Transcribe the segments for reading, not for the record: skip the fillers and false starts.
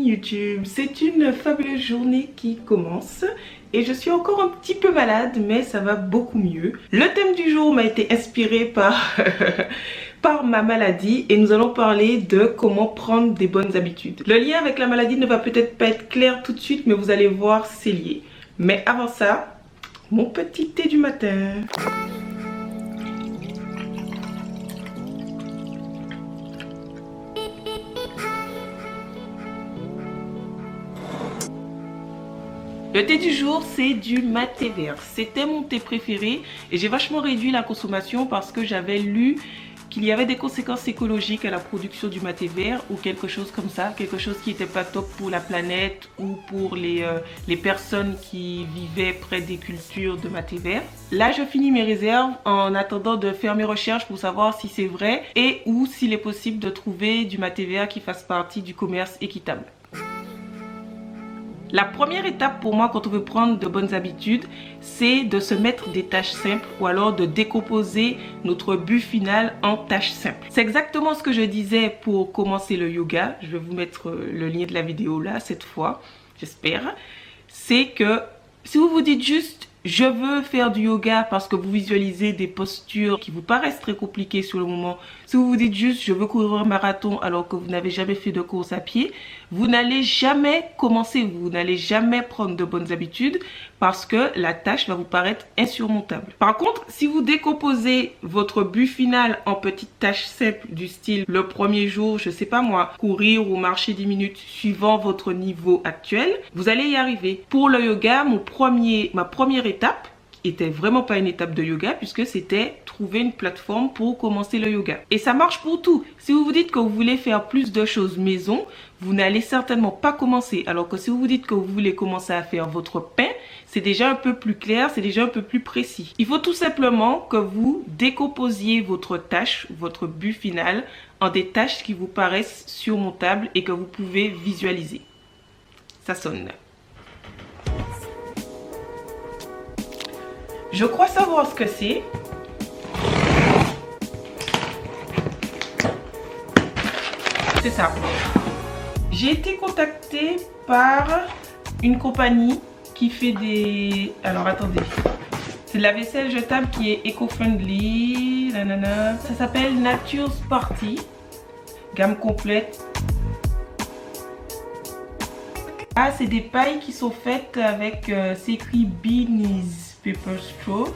YouTube, c'est une fabuleuse journée qui commence et je suis encore un petit peu malade mais ça va beaucoup mieux. Le thème du jour m'a été inspiré par, par ma maladie et nous allons parler de comment prendre des bonnes habitudes. Le lien avec la maladie ne va peut-être pas être clair tout de suite mais vous allez voir c'est lié. Mais avant ça, mon petit thé du matin. Le thé du jour, c'est du maté vert. C'était mon thé préféré et j'ai vachement réduit la consommation parce que j'avais lu qu'il y avait des conséquences écologiques à la production du maté vert ou quelque chose comme ça, quelque chose qui n'était pas top pour la planète ou pour les personnes qui vivaient près des cultures de maté vert. Là, je finis mes réserves en attendant de faire mes recherches pour savoir si c'est vrai et ou s'il est possible de trouver du maté vert qui fasse partie du commerce équitable. La première étape pour moi quand on veut prendre de bonnes habitudes, c'est de se mettre des tâches simples ou alors de décomposer notre but final en tâches simples. C'est exactement ce que je disais pour commencer le yoga. Je vais vous mettre le lien de la vidéo là cette fois, j'espère. C'est que si vous vous dites juste je veux faire du yoga parce que vous visualisez des postures qui vous paraissent très compliquées sur le moment. Si vous vous dites juste je veux courir un marathon alors que vous n'avez jamais fait de course à pied, vous n'allez jamais commencer, vous n'allez jamais prendre de bonnes habitudes parce que la tâche va vous paraître insurmontable. Par contre, si vous décomposez votre but final en petites tâches simples du style le premier jour, je sais pas moi, courir ou marcher 10 minutes suivant votre niveau actuel, vous allez y arriver. Pour le yoga, ma première étape était vraiment pas une étape de yoga puisque c'était trouver une plateforme pour commencer le yoga. Et ça marche pour tout. Si vous vous dites que vous voulez faire plus de choses maison, vous n'allez certainement pas commencer. Alors que si vous vous dites que vous voulez commencer à faire votre pain, c'est déjà un peu plus clair, c'est déjà un peu plus précis. Il faut tout simplement que vous décomposiez votre tâche, votre but final, en des tâches qui vous paraissent surmontables et que vous pouvez visualiser. Ça sonne. Je crois savoir ce que c'est. C'est ça. J'ai été contactée par une compagnie qui fait des... Alors attendez. C'est de la vaisselle jetable qui est éco-friendly. Ça s'appelle Nature's Party. Gamme complète. Ah, c'est des pailles qui sont faites avec... c'est écrit Beanies Paper Straw.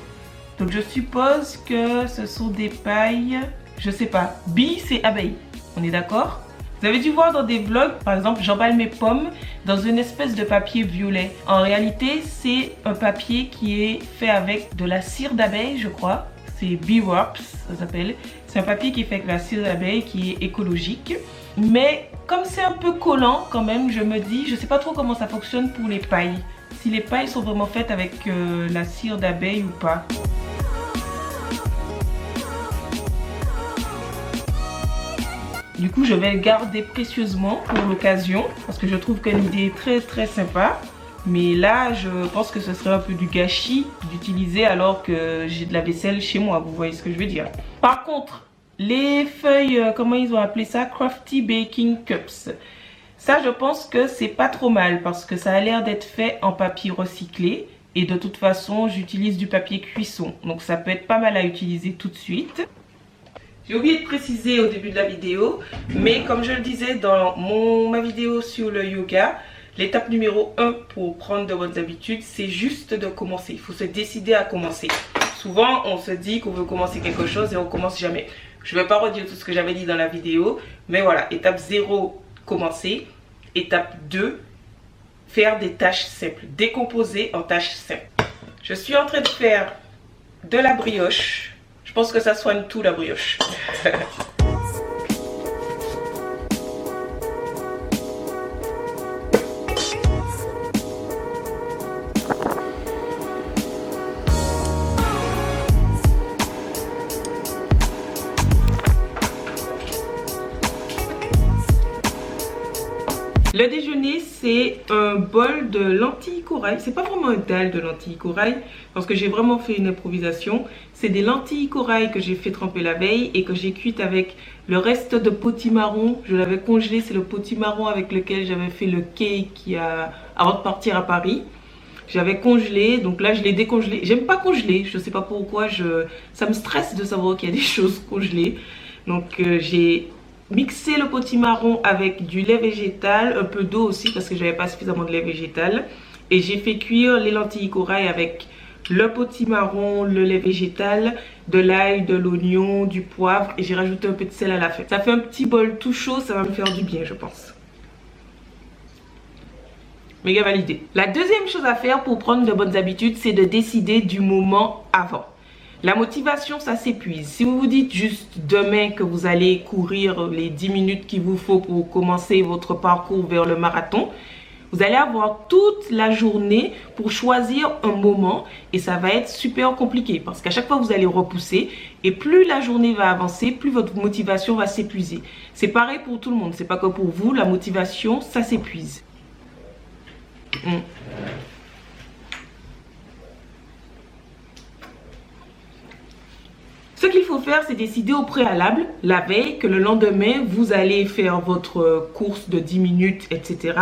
Donc je suppose que ce sont des pailles... Je sais pas. Bee, c'est abeille. On est d'accord? Vous avez dû voir dans des vlogs, par exemple, j'emballe mes pommes dans une espèce de papier violet. En réalité, c'est un papier qui est fait avec de la cire d'abeille, je crois. C'est Bee Wraps, ça s'appelle. C'est un papier qui est fait avec la cire d'abeille qui est écologique. Mais comme c'est un peu collant quand même, je me dis, je sais pas trop comment ça fonctionne pour les pailles. Si les pailles sont vraiment faites avec la cire d'abeille ou pas. Du coup, je vais le garder précieusement pour l'occasion parce que je trouve que l'idée est très très sympa. Mais là, je pense que ce serait un peu du gâchis d'utiliser alors que j'ai de la vaisselle chez moi. Vous voyez ce que je veux dire. Par contre, les feuilles, comment ils ont appelé ça? Crafty Baking Cups. Ça, je pense que c'est pas trop mal parce que ça a l'air d'être fait en papier recyclé. Et de toute façon, j'utilise du papier cuisson. Donc ça peut être pas mal à utiliser tout de suite. J'ai oublié de préciser au début de la vidéo, mais comme je le disais dans ma vidéo sur le yoga, l'étape numéro 1 pour prendre de bonnes habitudes, c'est juste de commencer. Il faut se décider à commencer. Souvent, on se dit qu'on veut commencer quelque chose et on commence jamais. Je ne vais pas redire tout ce que j'avais dit dans la vidéo, mais voilà, étape 0, commencer. Étape 2, faire des tâches simples, décomposer en tâches simples. Je suis en train de faire de la brioche. Je pense que ça soigne tout la brioche. Le déjeuner, c'est un bol de lentilles corail. C'est pas vraiment un dalle de lentilles corail parce que j'ai vraiment fait une improvisation. C'est des lentilles corail que j'ai fait tremper la veille et que j'ai cuites avec le reste de potimarron. Je l'avais congelé, c'est le potimarron avec lequel j'avais fait le cake avant de partir à Paris. J'avais congelé, donc là je l'ai décongelé. J'aime pas congeler, je sais pas pourquoi, ça me stresse de savoir qu'il y a des choses congelées. Donc j'ai mixé le potimarron avec du lait végétal, un peu d'eau aussi parce que j'avais pas suffisamment de lait végétal. Et j'ai fait cuire les lentilles corail avec le potimarron, le lait végétal, de l'ail, de l'oignon, du poivre et j'ai rajouté un peu de sel à la fin. Ça fait un petit bol tout chaud, ça va me faire du bien je pense. Méga validé. La deuxième chose à faire pour prendre de bonnes habitudes, c'est de décider du moment avant. La motivation, ça s'épuise. Si vous vous dites juste demain que vous allez courir les 10 minutes qu'il vous faut pour commencer votre parcours vers le marathon, vous allez avoir toute la journée pour choisir un moment et ça va être super compliqué parce qu'à chaque fois vous allez repousser et plus la journée va avancer, plus votre motivation va s'épuiser. C'est pareil pour tout le monde, c'est pas que pour vous, la motivation, ça s'épuise. Ce qu'il faut faire, c'est décider au préalable, la veille, que le lendemain, vous allez faire votre course de 10 minutes, etc.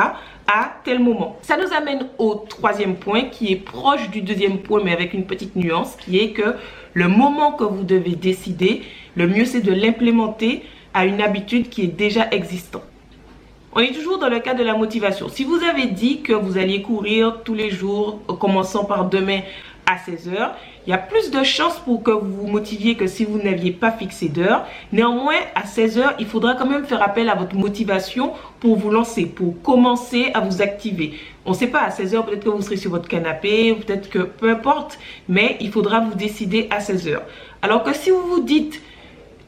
à tel moment. Ça nous amène au troisième point qui est proche du deuxième point, mais avec une petite nuance, qui est que le moment que vous devez décider, le mieux c'est de l'implémenter à une habitude qui est déjà existante. On est toujours dans le cas de la motivation. Si vous avez dit que vous alliez courir tous les jours, commençant par demain à 16 h, il y a plus de chances pour que vous vous motiviez que si vous n'aviez pas fixé d'heure. Néanmoins, à 16 h, il faudra quand même faire appel à votre motivation pour vous lancer, pour commencer à vous activer. On ne sait pas, à 16 h, peut-être que vous serez sur votre canapé, peut-être que peu importe, mais il faudra vous décider à 16 h. Alors que si vous vous dites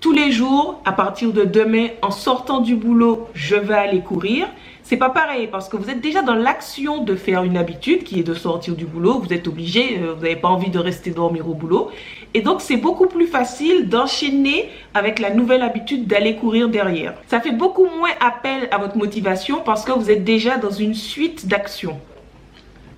tous les jours, à partir de demain, en sortant du boulot, je vais aller courir. C'est pas pareil parce que vous êtes déjà dans l'action de faire une habitude qui est de sortir du boulot. Vous êtes obligé, vous n'avez pas envie de rester dormir au boulot. Et donc, c'est beaucoup plus facile d'enchaîner avec la nouvelle habitude d'aller courir derrière. Ça fait beaucoup moins appel à votre motivation parce que vous êtes déjà dans une suite d'actions.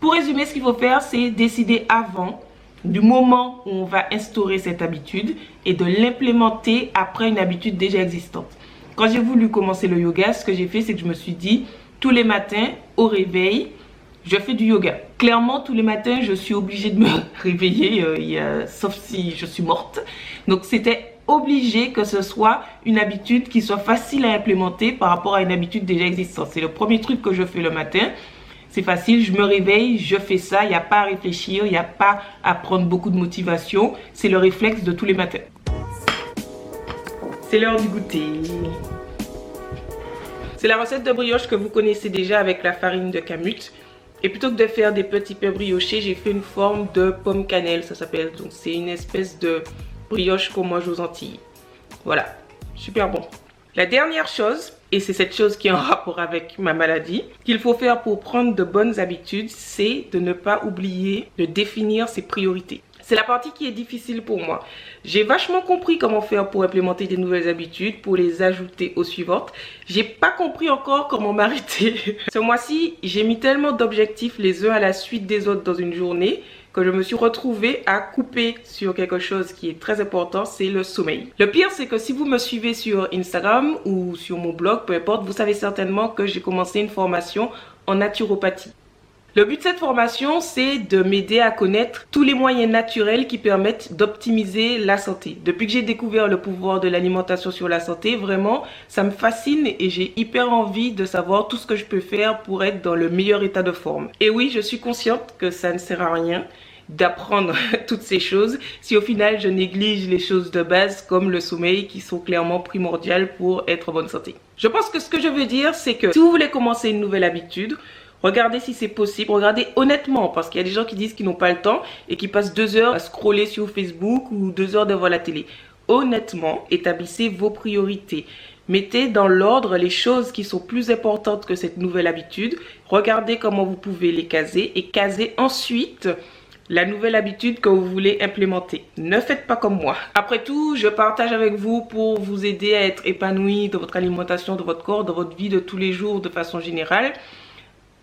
Pour résumer, ce qu'il faut faire, c'est décider avant du moment où on va instaurer cette habitude et de l'implémenter après une habitude déjà existante. Quand j'ai voulu commencer le yoga, ce que j'ai fait, c'est que je me suis dit, tous les matins, au réveil, je fais du yoga. Clairement, tous les matins, je suis obligée de me réveiller, sauf si je suis morte. Donc, c'était obligé que ce soit une habitude qui soit facile à implémenter par rapport à une habitude déjà existante. C'est le premier truc que je fais le matin. C'est facile, je me réveille, je fais ça, il n'y a pas à réfléchir, il n'y a pas à prendre beaucoup de motivation. C'est le réflexe de tous les matins. C'est l'heure du goûter. C'est la recette de brioche que vous connaissez déjà avec la farine de kamut. Et plutôt que de faire des petits pains briochés, j'ai fait une forme de pomme cannelle, ça s'appelle. Donc c'est une espèce de brioche qu'on mange aux Antilles. Voilà, super bon. La dernière chose, et c'est cette chose qui est en rapport avec ma maladie, qu'il faut faire pour prendre de bonnes habitudes, c'est de ne pas oublier de définir ses priorités. C'est la partie qui est difficile pour moi. J'ai vachement compris comment faire pour implémenter des nouvelles habitudes, pour les ajouter aux suivantes. J'ai pas compris encore comment m'arrêter. Ce mois-ci, j'ai mis tellement d'objectifs les uns à la suite des autres dans une journée que je me suis retrouvée à couper sur quelque chose qui est très important, c'est le sommeil. Le pire, c'est que si vous me suivez sur Instagram ou sur mon blog, peu importe, vous savez certainement que j'ai commencé une formation en naturopathie. Le but de cette formation, c'est de m'aider à connaître tous les moyens naturels qui permettent d'optimiser la santé. Depuis que j'ai découvert le pouvoir de l'alimentation sur la santé, vraiment, ça me fascine et j'ai hyper envie de savoir tout ce que je peux faire pour être dans le meilleur état de forme. Et oui, je suis consciente que ça ne sert à rien d'apprendre toutes ces choses si au final je néglige les choses de base comme le sommeil qui sont clairement primordiales pour être en bonne santé. Je pense que ce que je veux dire, c'est que si vous voulez commencer une nouvelle habitude, regardez si c'est possible, regardez honnêtement parce qu'il y a des gens qui disent qu'ils n'ont pas le temps et qui passent 2 heures à scroller sur Facebook ou 2 heures devant la télé. Honnêtement, établissez vos priorités. Mettez dans l'ordre les choses qui sont plus importantes que cette nouvelle habitude. Regardez comment vous pouvez les caser et casez ensuite la nouvelle habitude que vous voulez implémenter. Ne faites pas comme moi. Après tout, je partage avec vous pour vous aider à être épanoui dans votre alimentation, dans votre corps, dans votre vie de tous les jours de façon générale.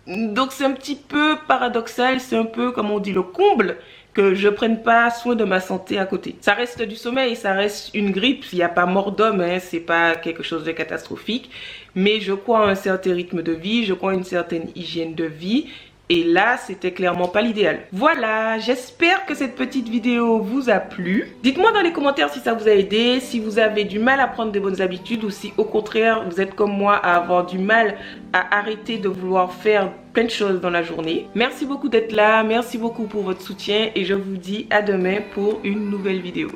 Donc c'est un petit peu paradoxal, c'est un peu comme on dit le comble que je prenne pas soin de ma santé à côté. Ça reste du sommeil, ça reste une grippe, il n'y a pas mort d'homme, hein, c'est pas quelque chose de catastrophique. Mais je crois à un certain rythme de vie, je crois à une certaine hygiène de vie. Et là, c'était clairement pas l'idéal. Voilà, j'espère que cette petite vidéo vous a plu. Dites-moi dans les commentaires si ça vous a aidé, si vous avez du mal à prendre de bonnes habitudes ou si au contraire, vous êtes comme moi à avoir du mal à arrêter de vouloir faire plein de choses dans la journée. Merci beaucoup d'être là, merci beaucoup pour votre soutien et je vous dis à demain pour une nouvelle vidéo.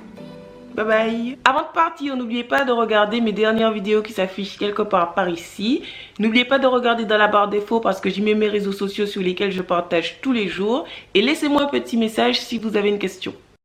Bye bye. Avant de partir, n'oubliez pas de regarder mes dernières vidéos qui s'affichent quelque part par ici. N'oubliez pas de regarder dans la barre d'infos parce que j'y mets mes réseaux sociaux sur lesquels je partage tous les jours. Et laissez-moi un petit message si vous avez une question.